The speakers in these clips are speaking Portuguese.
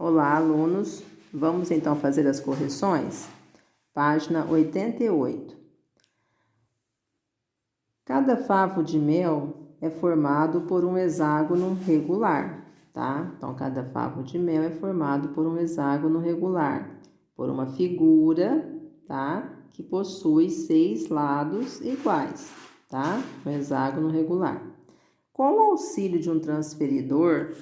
Olá, alunos. Vamos então fazer as correções? Página 88. Cada favo de mel é formado por um hexágono regular, tá? Então, cada favo de mel é formado por um hexágono regular, por uma figura, tá? Que possui 6 lados iguais, tá? Um hexágono regular. Com o auxílio de um transferidor,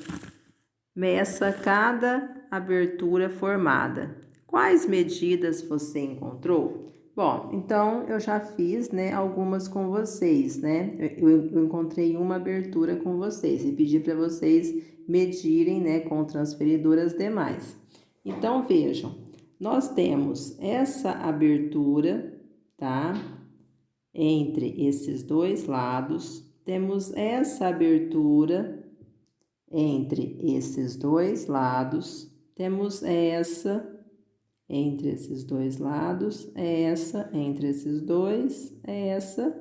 meça cada abertura formada. Quais medidas você encontrou? Bom, então eu já fiz, né, algumas com vocês, né? Eu encontrei uma abertura com vocês e pedi para vocês medirem, né, com o transferidor as demais. Então vejam, nós temos essa abertura, tá? Entre esses dois lados, temos essa abertura entre esses dois lados, temos essa entre esses dois lados, essa entre esses dois, essa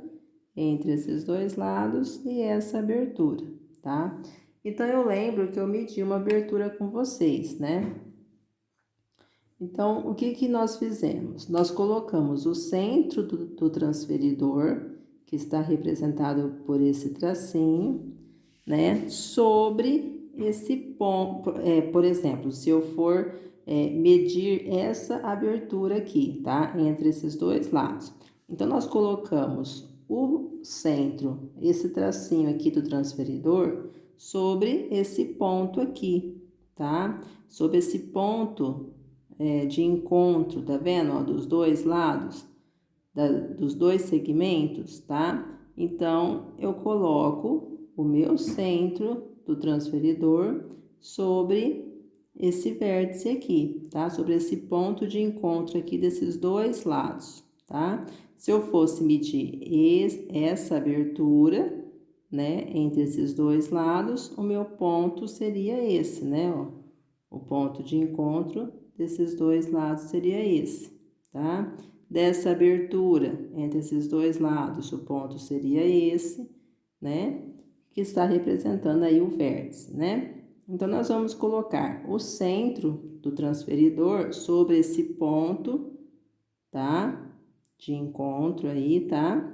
entre esses dois lados e essa abertura, tá? Então, eu lembro que eu medi uma abertura com vocês, né? Então, o que nós fizemos? Nós colocamos o centro do transferidor, que está representado por esse tracinho, né, sobre esse ponto. Por exemplo, se eu for medir essa abertura aqui, tá, entre esses dois lados. Então, nós colocamos o centro, esse tracinho aqui do transferidor, sobre esse ponto aqui, tá? Sobre esse ponto de encontro, tá vendo? Ó, dos dois lados, dos dois segmentos, tá? Então, eu coloco o meu centro do transferidor sobre esse vértice aqui, tá? Sobre esse ponto de encontro aqui desses dois lados, tá? Se eu fosse medir essa abertura, né, entre esses dois lados, o meu ponto seria esse, né, ó. O ponto de encontro desses dois lados seria esse, tá? Dessa abertura entre esses dois lados, o ponto seria esse, né? Que está representando aí o vértice, né? Então, nós vamos colocar o centro do transferidor sobre esse ponto, tá? De encontro aí, tá?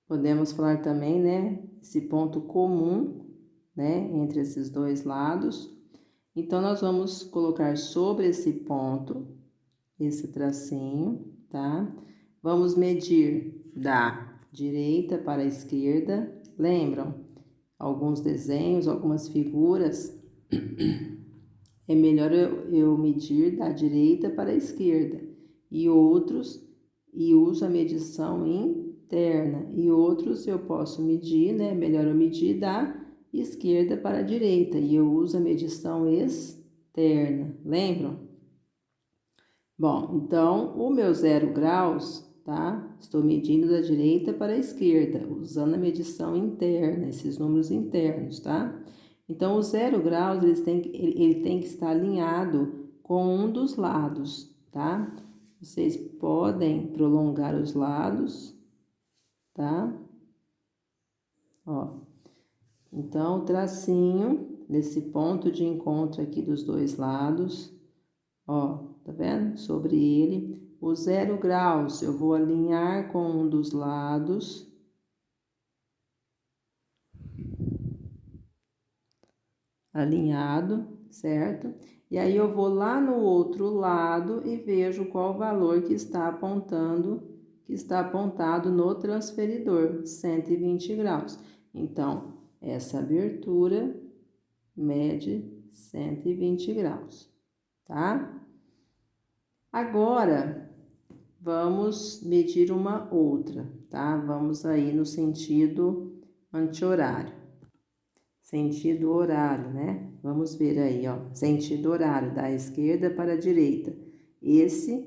Podemos falar também, né? Esse ponto comum, né? Entre esses dois lados. Então, nós vamos colocar sobre esse ponto, esse tracinho, tá? Vamos medir da direita para a esquerda. Lembram? Alguns desenhos, algumas figuras, é melhor eu medir da direita para a esquerda. E outros, e uso a medição interna. E outros eu posso medir, né? Melhor eu medir da esquerda para a direita. E eu uso a medição externa. Lembram? Bom, então, o meu 0 graus, tá? Estou medindo da direita para a esquerda, usando a medição interna, esses números internos, tá? Então, o 0 graus, ele tem que estar alinhado com um dos lados, tá? Vocês podem prolongar os lados, tá? Ó, então, o tracinho desse ponto de encontro aqui dos dois lados, ó, tá vendo? Sobre ele, o 0 graus, eu vou alinhar com um dos lados. Alinhado, certo? E aí eu vou lá no outro lado e vejo qual o valor que está apontado no transferidor, 120 graus. Então, essa abertura mede 120 graus, tá? Agora, vamos medir uma outra, tá? Vamos aí no sentido anti-horário. Sentido horário, né? Vamos ver aí, ó. Sentido horário, da esquerda para a direita.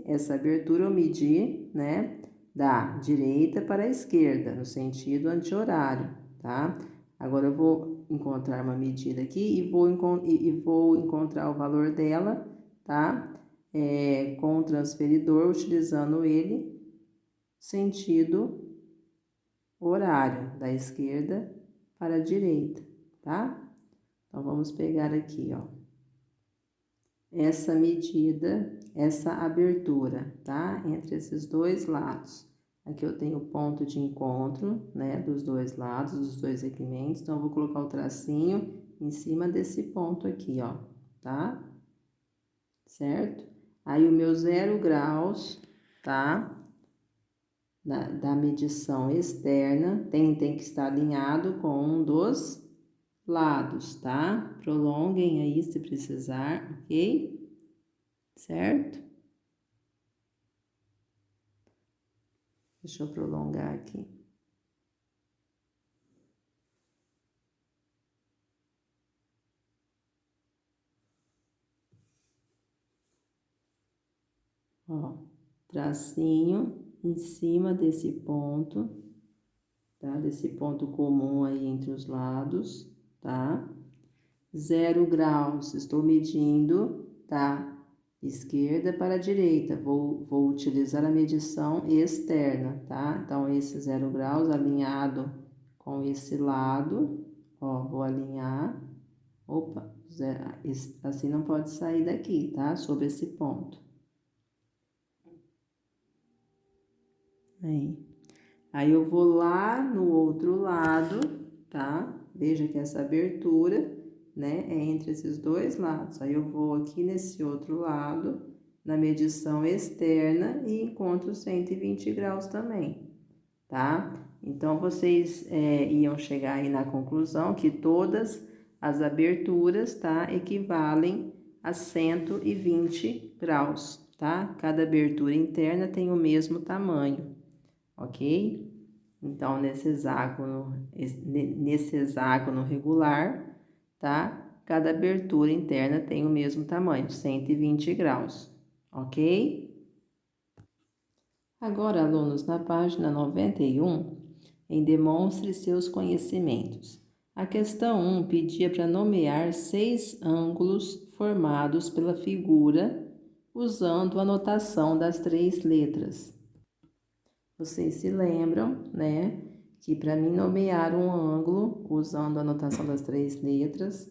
Essa abertura eu medi, né? Da direita para a esquerda, no sentido anti-horário, tá? Agora eu vou encontrar uma medida aqui e vou encontrar o valor dela, tá? Com o transferidor, utilizando ele sentido horário, da esquerda para a direita, tá? Então, vamos pegar aqui, ó. essa medida, essa abertura, tá? Entre esses dois lados. Aqui eu tenho o ponto de encontro, né, dos dois lados, dos dois segmentos. Então, eu vou colocar o tracinho em cima desse ponto aqui, ó, tá? Certo? Aí, o meu 0 graus, tá? Da medição externa, tem que estar alinhado com um dos lados, tá? Prolonguem aí se precisar, ok? Certo? Deixa eu prolongar aqui. Ó, tracinho em cima desse ponto, tá? Desse ponto comum aí entre os lados, tá? 0 graus, estou medindo da esquerda para a direita, vou utilizar a medição externa, tá? Então, esse 0 graus alinhado com esse lado, ó, vou alinhar, opa, assim não pode sair daqui, tá? Sobre esse ponto. Aí eu vou lá no outro lado, tá? Veja que essa abertura, né, é entre esses dois lados. Aí eu vou aqui nesse outro lado, na medição externa, e encontro 120 graus também, tá? Então, vocês iam chegar aí na conclusão que todas as aberturas, tá, equivalem a 120 graus, tá? Cada abertura interna tem o mesmo tamanho, ok? Então, nesse hexágono regular, tá? Cada abertura interna tem o mesmo tamanho, 120 graus, ok? Agora, alunos, na página 91, em Demonstre seus conhecimentos. A questão 1 pedia para nomear 6 ângulos formados pela figura usando a notação das 3 letras. Vocês se lembram, né, que para mim nomear um ângulo usando a notação das 3 letras,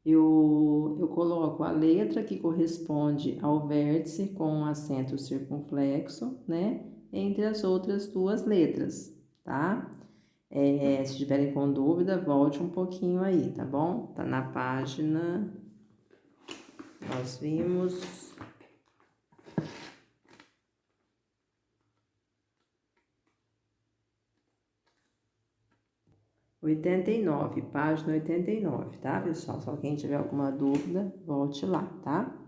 eu coloco a letra que corresponde ao vértice com um acento circunflexo, né, entre as outras 2 letras, tá? Se tiverem com dúvida, volte um pouquinho aí, tá bom? Tá na página, nós vimos 89, página 89, tá, pessoal? Só quem tiver alguma dúvida, volte lá, tá?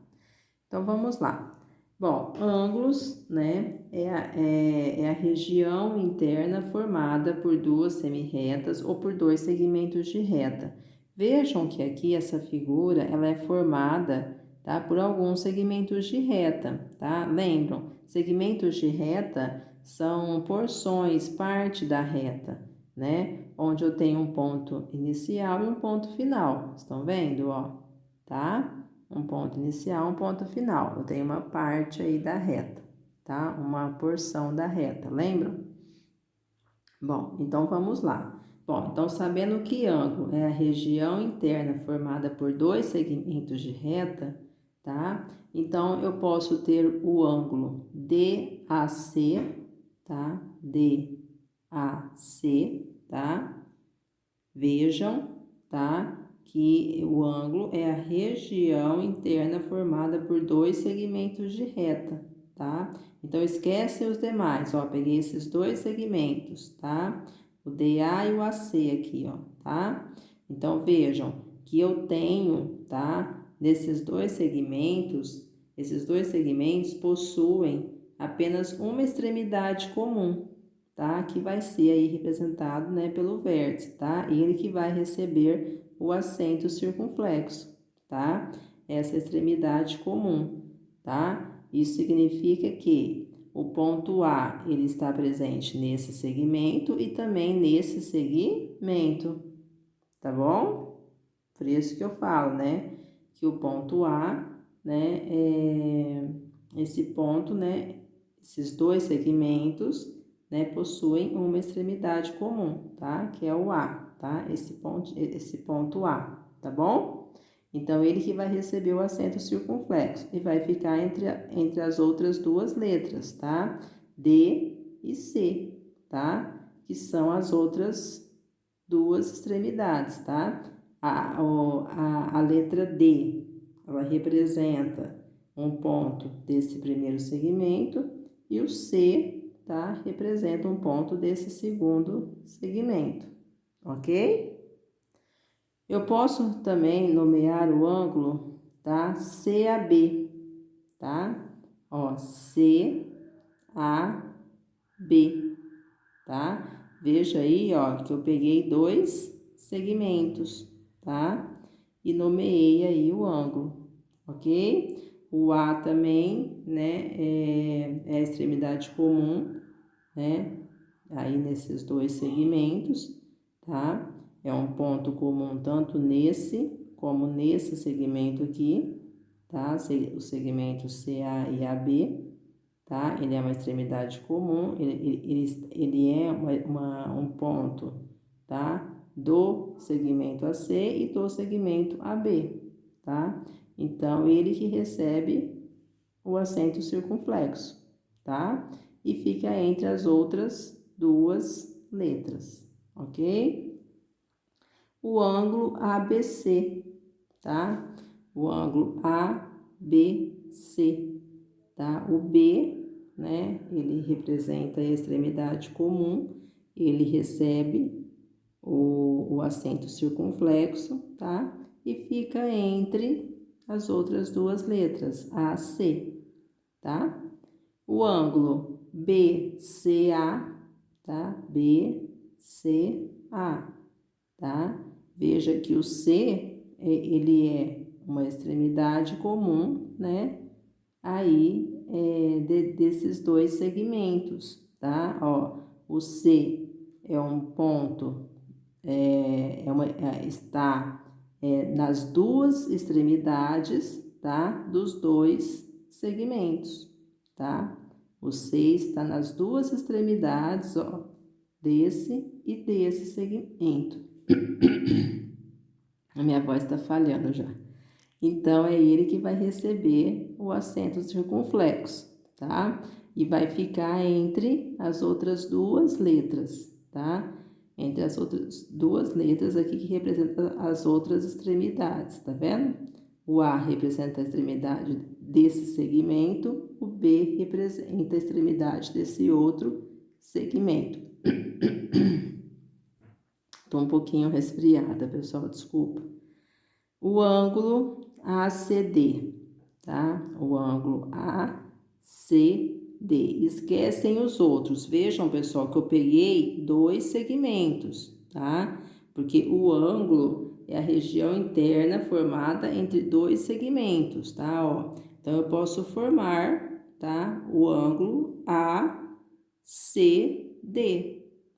Então, vamos lá. Bom, ângulos, né, é a região interna formada por 2 semirretas ou por 2 segmentos de reta. Vejam que aqui essa figura, ela é formada, tá, por alguns segmentos de reta, tá? Lembram? Segmentos de reta são porções, parte da reta, né? Onde eu tenho um ponto inicial e um ponto final. Estão vendo, ó? Tá? Um ponto inicial, um ponto final. Eu tenho uma parte aí da reta, tá? Uma porção da reta, lembram? Bom, então vamos lá. Bom, então sabendo que ângulo é a região interna formada por 2 segmentos de reta, tá? Então eu posso ter o ângulo DAC, tá? DAC, tá? Vejam, tá? Que o ângulo é a região interna formada por 2 segmentos de reta, tá? Então, esquece os demais, ó, peguei esses 2 segmentos, tá? O DA e o AC aqui, ó, tá? Então, vejam que eu tenho, tá? Nesses 2 segmentos, esses 2 segmentos possuem apenas uma extremidade comum, tá? Que vai ser aí representado, né, pelo vértice, tá? Ele que vai receber o acento circunflexo, tá? Essa extremidade comum, tá? Isso significa que o ponto A, ele está presente nesse segmento e também nesse segmento, tá bom? Por isso que eu falo, né, que o ponto A, né, esse ponto, né, esses 2 segmentos, né, possuem uma extremidade comum, tá? Que é o A, tá? Esse ponto A, tá bom? Então, ele que vai receber o acento circunflexo e vai ficar entre as outras duas letras, tá? D e C, tá? Que são as outras duas extremidades, tá? A letra D, ela representa um ponto desse primeiro segmento e o C, tá? Representa um ponto desse segundo segmento, ok? Eu posso também nomear o ângulo, tá? CAB, tá? Ó, CAB, tá? Veja aí, ó, que eu peguei dois segmentos, tá? E nomeei aí o ângulo, ok? O A também, né, é a extremidade comum, né? Aí nesses dois segmentos, tá? É um ponto comum tanto nesse como nesse segmento aqui, tá? O segmento CA e AB, tá? Ele é uma extremidade comum, ele é um ponto, tá? Do segmento AC e do segmento AB, tá? Então, ele que recebe o acento circunflexo, tá? E fica entre as outras duas letras, ok? O ângulo ABC, tá? O ângulo ABC, tá? O B, né? Ele representa a extremidade comum, ele recebe o acento circunflexo, tá? E fica entre as outras duas letras, AC, tá? O ângulo BCA, tá? BCA, tá? Veja que o C, ele é uma extremidade comum, né? Aí, desses dois segmentos, tá? Ó, o C é um ponto, está nas duas extremidades, tá? Dos dois segmentos, tá? O C está nas duas extremidades, ó, desse e desse segmento. A minha voz está falhando já. Então, é ele que vai receber o acento circunflexo, tá? E vai ficar entre as outras duas letras, tá? Entre as outras duas letras aqui que representam as outras extremidades, tá vendo? O A representa a extremidade desse segmento, o B representa a extremidade desse outro segmento. Tô um pouquinho resfriada, pessoal, desculpa. O ângulo ACD, tá? O ângulo ACD. Esquecem os outros. Vejam, pessoal, que eu peguei dois segmentos, tá? Porque o ângulo é a região interna formada entre dois segmentos, tá? Ó, então, eu posso formar, tá? O ângulo ACD,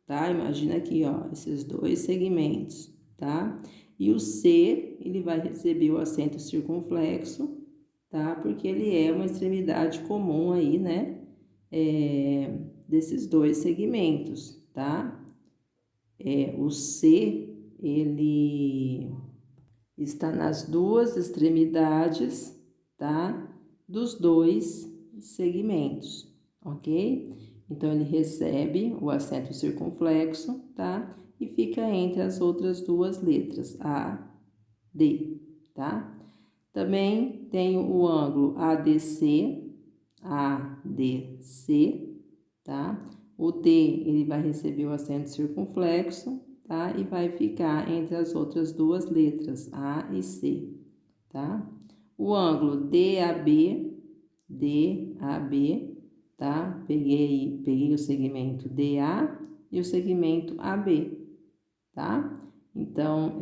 tá? Imagina aqui, ó, esses dois segmentos, tá? E o C, ele vai receber o acento circunflexo, tá? Porque ele é uma extremidade comum aí, né? Desses dois segmentos, tá? O C, ele está nas duas extremidades, tá? Dos dois segmentos, ok? Então, ele recebe o acento circunflexo, tá? E fica entre as outras duas letras, A, D, tá? Também tem o ângulo ADC, tá? O D, ele vai receber o acento circunflexo, tá? E vai ficar entre as outras duas letras, A e C, tá? O ângulo DAB, tá? Peguei o segmento DA e o segmento AB, tá? Então,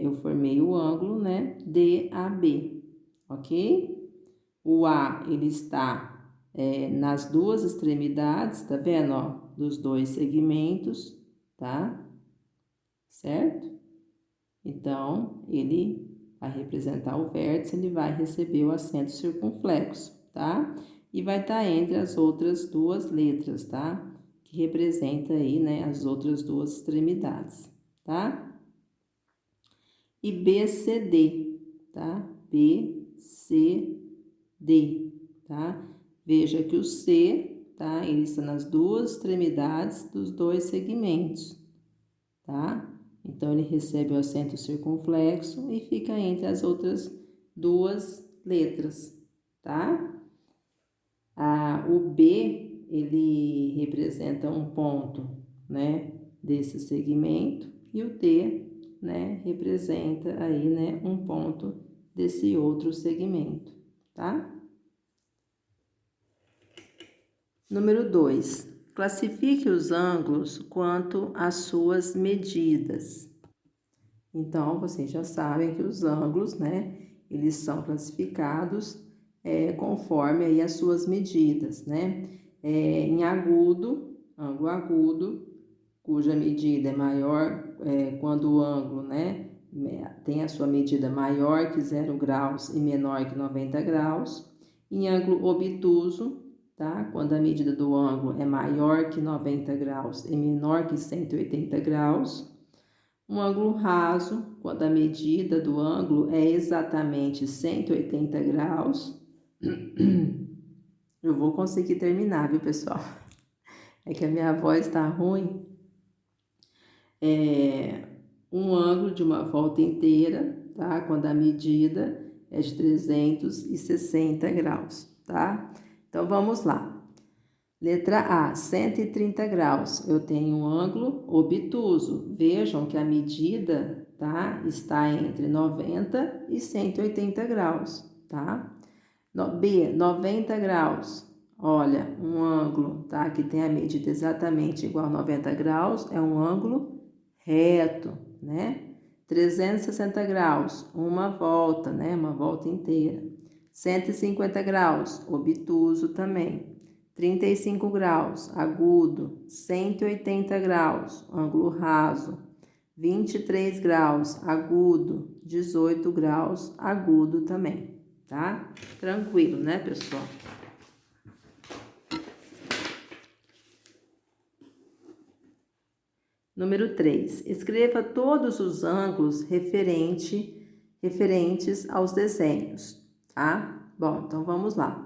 eu formei o ângulo, né? DAB, ok? O A, ele está nas duas extremidades, tá vendo, ó? Dos dois segmentos, tá? Certo? Então, ele vai representar o vértice, ele vai receber o acento circunflexo, tá? E vai estar entre as outras duas letras, tá? Que representa aí, né, as outras duas extremidades, tá? E BCD, tá? B, C, D, tá? Veja que o C, tá? Ele está nas duas extremidades dos dois segmentos, tá? Então, ele recebe o acento circunflexo e fica entre as outras duas letras, tá? O B, ele representa um ponto, né, desse segmento, e o D, né, representa aí, né, um ponto desse outro segmento, tá? Número 2. Classifique os ângulos quanto às suas medidas. Então, vocês já sabem que os ângulos, né, eles são classificados conforme aí as suas medidas, né? Em agudo, ângulo agudo, cuja medida é maior, quando o ângulo, né, tem a sua medida maior que 0 graus e menor que 90 graus. Em ângulo obtuso, tá? Quando a medida do ângulo é maior que 90 graus e menor que 180 graus. Um ângulo raso, quando a medida do ângulo é exatamente 180 graus. Eu vou conseguir terminar, viu, pessoal? É que a minha voz tá ruim. Um ângulo de uma volta inteira, tá? Quando a medida é de 360 graus, tá? Então, vamos lá. Letra A, 130 graus. Eu tenho um ângulo obtuso. Vejam que a medida, tá? Está entre 90 e 180 graus, tá? B, 90 graus. Olha, um ângulo, tá? Que tem a medida exatamente igual a 90 graus, é um ângulo reto, né? 360 graus, uma volta, né? Uma volta inteira. 150 graus, obtuso também. 35 graus, agudo. 180 graus, ângulo raso. 23 graus, agudo. 18 graus, agudo também, tá? Tranquilo, né, pessoal? Número 3. Escreva todos os ângulos referentes aos desenhos, tá? Bom, então vamos lá.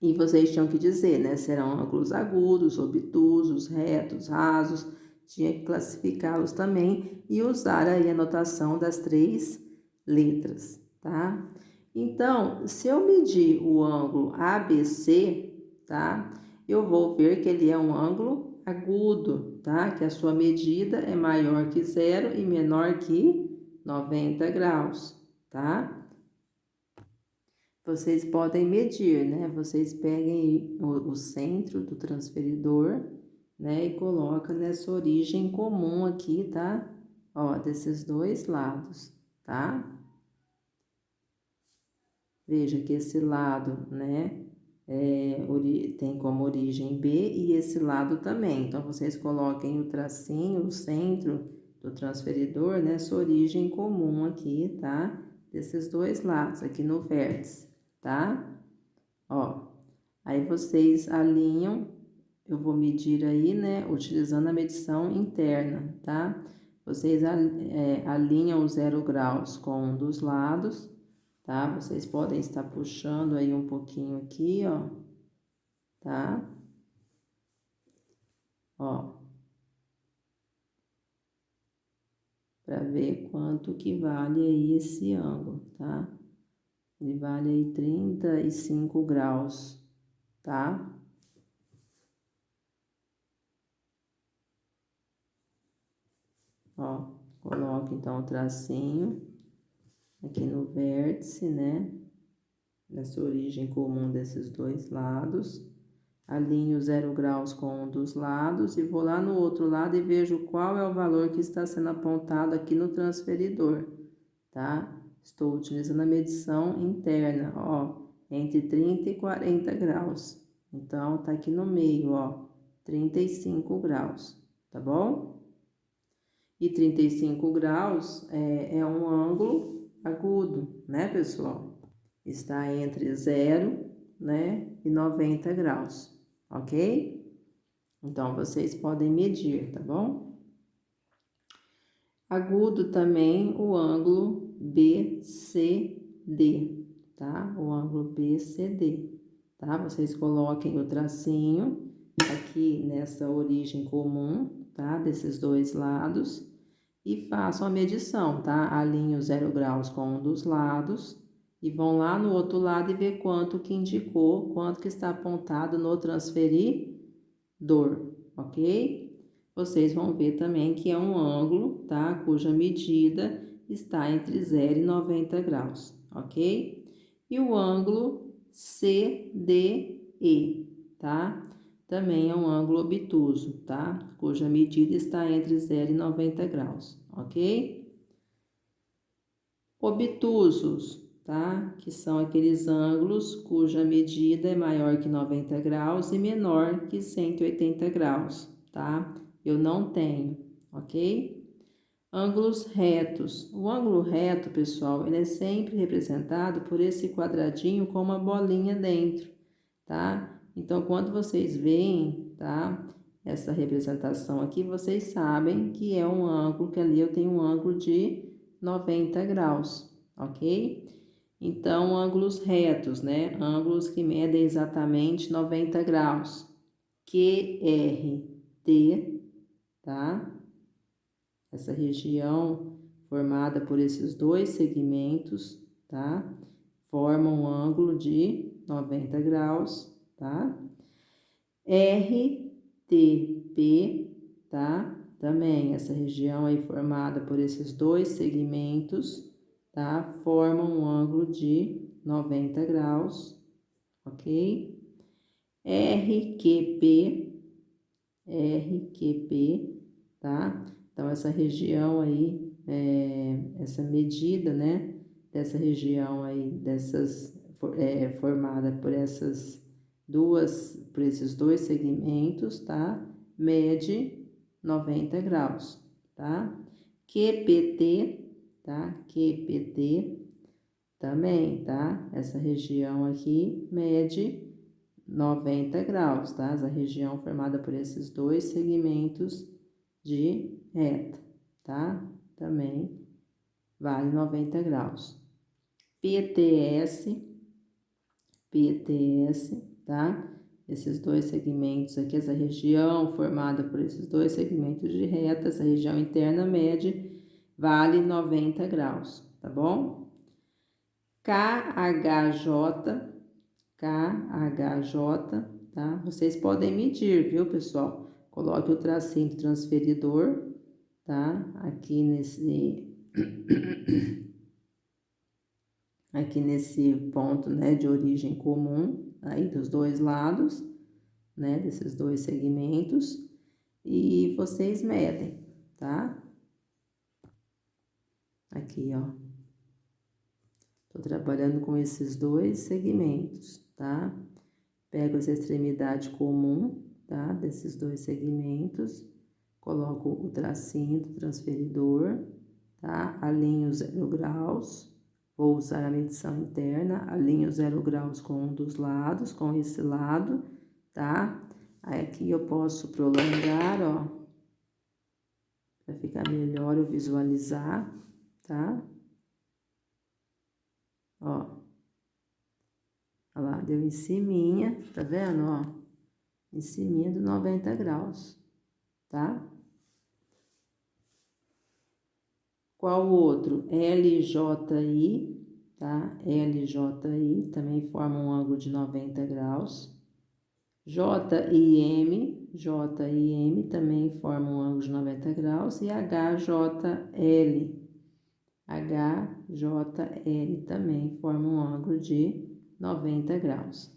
E vocês tinham que dizer, né? Serão ângulos agudos, obtusos, retos, rasos. Tinha que classificá-los também e usar aí a notação das 3 letras, tá? Então, se eu medir o ângulo ABC, tá? Eu vou ver que ele é um ângulo agudo, tá? Que a sua medida é maior que 0 e menor que 90 graus, tá? Vocês podem medir, né? Vocês peguem o centro do transferidor, né? E coloca nessa origem comum aqui, tá? Ó, desses dois lados, tá? Veja que esse lado, né? Tem como origem B e esse lado também. Então, vocês coloquem o tracinho, o centro do transferidor nessa origem comum aqui, tá? Desses dois lados, aqui no vértice, tá? Ó, aí vocês alinham, eu vou medir aí, né, utilizando a medição interna, tá? Vocês alinham os 0 graus com um dos lados, tá? Vocês podem estar puxando aí um pouquinho aqui, ó, tá? Ó, para ver quanto que vale aí esse ângulo, tá? Ele vale aí 35 graus, tá? Ó, coloco então o tracinho aqui no vértice, né? Nessa origem comum desses dois lados. Alinho 0 graus com um dos lados e vou lá no outro lado e vejo qual é o valor que está sendo apontado aqui no transferidor, tá? Estou utilizando a medição interna, ó, entre 30 e 40 graus. Então, tá aqui no meio, ó, 35 graus, tá bom? E 35 graus é um ângulo agudo, né, pessoal? Está entre 0, né, e 90 graus, ok? Então, vocês podem medir, tá bom? Agudo também o ângulo BC, BCD, tá? O ângulo BCD, tá? Vocês coloquem o tracinho aqui nessa origem comum, tá? Desses dois lados e façam a medição, tá? Alinhem os 0 graus com um dos lados e vão lá no outro lado e ver quanto que indicou, quanto que está apontado no transferidor, ok? Vocês vão ver também que é um ângulo, tá? Cuja medida está entre 0 e 90 graus, ok? E o ângulo CDE, tá? Também é um ângulo obtuso, tá? Cuja medida está entre 0 e 90 graus, ok? Obtusos, tá? Que são aqueles ângulos cuja medida é maior que 90 graus e menor que 180 graus, tá? Eu não tenho, ok? Ângulos retos. O ângulo reto, pessoal, ele é sempre representado por esse quadradinho com uma bolinha dentro, tá? Então, quando vocês veem, tá? Essa representação aqui, vocês sabem que é um ângulo, que ali eu tenho um ângulo de 90 graus, ok? Então, ângulos retos, né? Ângulos que medem exatamente 90 graus. QRT, tá? Essa região formada por esses dois segmentos, tá? Forma um ângulo de 90 graus, tá? RTP, tá? Também essa região aí formada por esses dois segmentos, tá? Forma um ângulo de 90 graus, ok? RQP, tá? Então, essa região aí, essa medida, né? Dessa região aí, formada por por esses dois segmentos, tá? Mede 90 graus, tá? QPT, tá? QPT também, tá? Essa região aqui mede 90 graus, tá? Essa região formada por esses dois segmentos de reta, tá? Também vale 90 graus. PTS, tá? Esses dois segmentos aqui, essa região formada por esses dois segmentos de reta, essa região interna média, vale 90 graus, tá bom? KHJ, tá? Vocês podem medir, viu, pessoal? Coloque o tracinho do transferidor, tá? Aqui nesse ponto, né, de origem comum, aí dos dois lados, né, desses dois segmentos, e vocês medem, tá? Aqui, ó. Tô trabalhando com esses dois segmentos, tá? Pego essa extremidade comum, tá? Desses dois segmentos, coloco o tracinho do transferidor, tá? Alinho 0 graus, vou usar a medição interna, alinho 0 graus com um dos lados, com esse lado, tá? Aí aqui eu posso prolongar, ó, para ficar melhor eu visualizar, tá? Ó. Olha lá, deu em ciminha, tá vendo, ó? Em ciminha do 90 graus, tá? Qual o outro? LJI, tá? LJI também forma um ângulo de 90 graus. JIM também forma um ângulo de 90 graus. E HJL também forma um ângulo de 90 graus.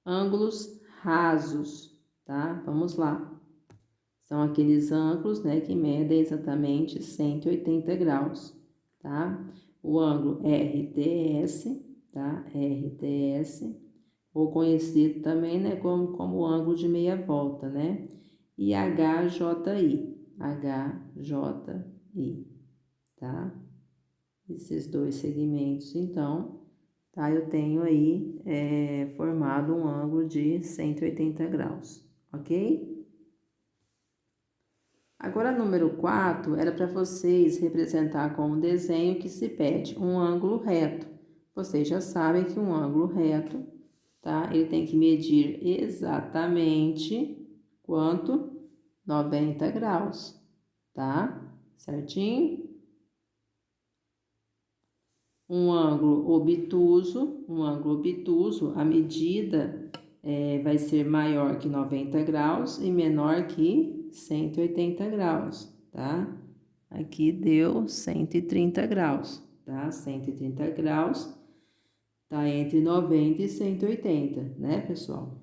Ângulos rasos, tá? Vamos lá. São aqueles ângulos, né, que medem exatamente 180 graus, tá? O ângulo RTS, tá? RTS, ou conhecido também, né, como ângulo de meia volta, né? E HJI, tá? Esses dois segmentos, então, tá? Eu tenho aí formado um ângulo de 180 graus, ok? Agora, número 4 era para vocês representar com um desenho que se pede um ângulo reto. Vocês já sabem que um ângulo reto, tá? Ele tem que medir exatamente quanto? 90 graus, tá? Certinho? Um ângulo obtuso, a medida vai ser maior que 90 graus e menor que 180 graus, tá? Aqui deu 130 graus, tá? 130 graus tá entre 90 e 180, né, pessoal?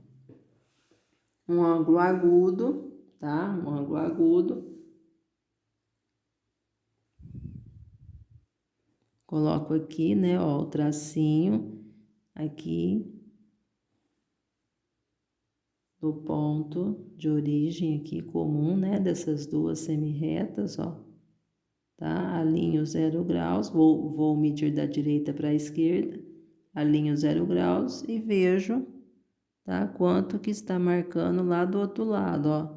Um ângulo agudo, tá? Um ângulo agudo. Coloco aqui, né, ó, o tracinho aqui do ponto de origem aqui comum, né, dessas duas semi-retas, ó, tá? Alinho 0 graus, vou medir da direita para a esquerda, alinho 0 graus e vejo, tá? Quanto que está marcando lá do outro lado, ó,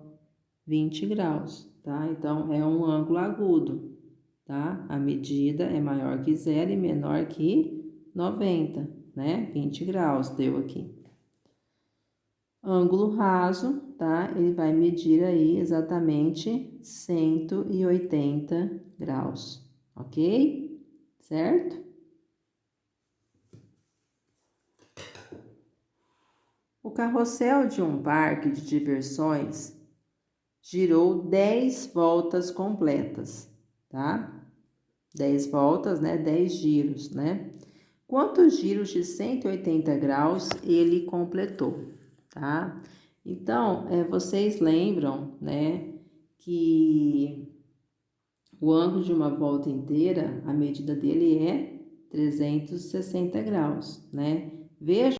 20 graus, tá? Então, é um ângulo agudo, tá? A medida é maior que 0 e menor que 90, né? 20 graus deu aqui. Ângulo raso, tá? Ele vai medir aí exatamente 180 graus, ok? Certo? O carrossel de um parque de diversões girou 10 voltas completas, tá? 10 voltas, né? 10 giros, né? Quantos giros de 180 graus ele completou, tá? Então, vocês lembram, né, que o ângulo de uma volta inteira, a medida dele é 360 graus, né? Veja